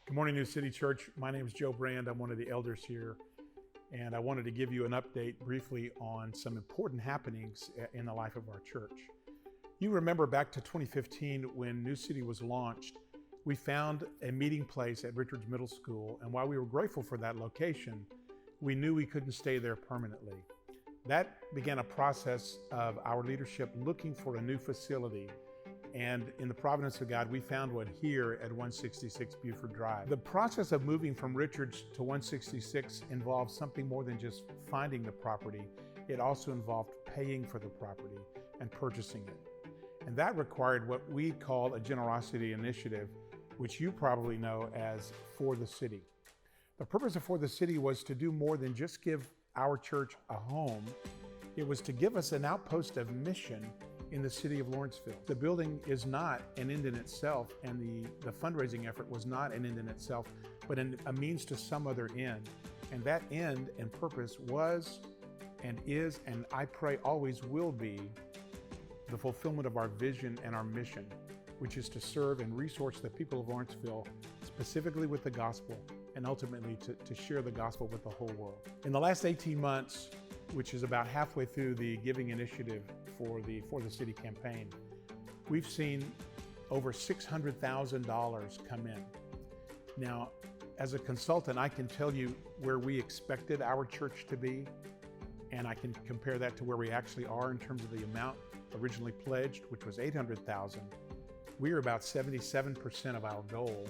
Good morning, New City Church. My name is Joe Brand. I'm one of the elders here, and I wanted to give you an update briefly on some important happenings in the life of our church. You remember back to 2015 when New City was launched, we found a meeting place at Richards Middle School, and while we were grateful for that location, we knew we couldn't stay there permanently. That began a process of our leadership looking for a new facility. And in the providence of God, we found one here at 166 Buford Drive. The process of moving from Richards to 166 involved something more than just finding the property. It also involved paying for the property and purchasing it. And that required what we call a generosity initiative, which you probably know as For the City. The purpose of For the City was to do more than just give our church a home. It was to give us an outpost of mission in the city of Lawrenceville. The building is not an end in itself, and the fundraising effort was not an end in itself, but a means to some other end. And that end and purpose was and is, and I pray always will be, the fulfillment of our vision and our mission, which is to serve and resource the people of Lawrenceville, specifically with the gospel, and ultimately to share the gospel with the whole world. In the last 18 months, which is about halfway through the giving initiative for the City campaign, we've seen over $600,000 come in. Now, as a consultant, I can tell you where we expected our church to be, and I can compare that to where we actually are in terms of the amount originally pledged, which was $800,000. We are about 77% of our goal,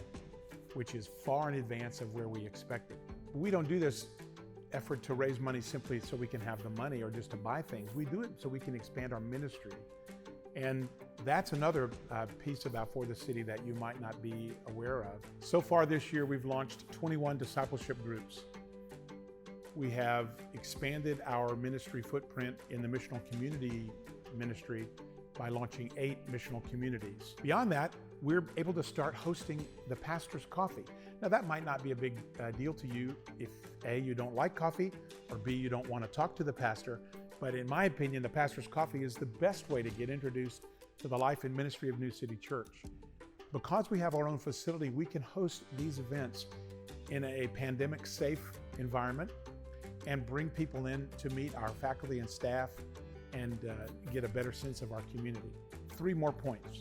which is far in advance of where we expected. We don't do this effort to raise money simply so we can have the money or just to buy things. We do it so we can expand our ministry. And that's another piece about For the City that you might not be aware of. So far this year, we've launched 21 discipleship groups. We have expanded our ministry footprint in the missional community ministry by launching 8 missional communities. Beyond that, we're able to start hosting the Pastor's Coffee. Now that might not be a big deal to you if A, you don't like coffee, or B, you don't want to talk to the pastor. But in my opinion, the Pastor's Coffee is the best way to get introduced to the life and ministry of New City Church. Because we have our own facility, we can host these events in a pandemic-safe environment and bring people in to meet our faculty and staff and get a better sense of our community. 3 more points.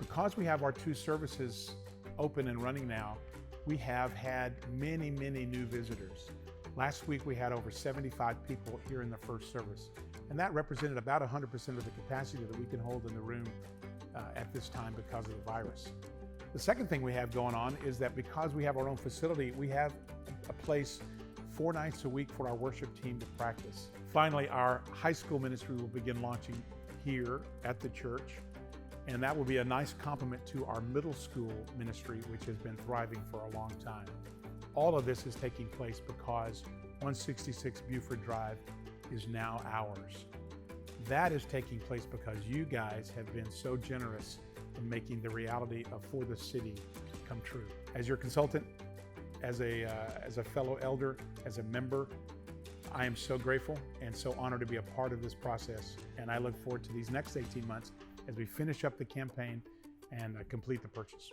Because we have our 2 services open and running now, we have had many new visitors. Last week we had over 75 people here in the first service, and that represented about 100% of the capacity that we can hold in the room at this time because of the virus. The second thing we have going on is that because we have our own facility, we have a place 4 nights a week for our worship team to practice. Finally, our high school ministry will begin launching here at the church, and that will be a nice complement to our middle school ministry, which has been thriving for a long time. All of this is taking place because 166 Buford Drive is now ours. That is taking place because you guys have been so generous in making the reality of For the City come true. As your consultant, as a fellow elder, as a member, I am so grateful and so honored to be a part of this process. And I look forward to these next 18 months as we finish up the campaign and complete the purchase.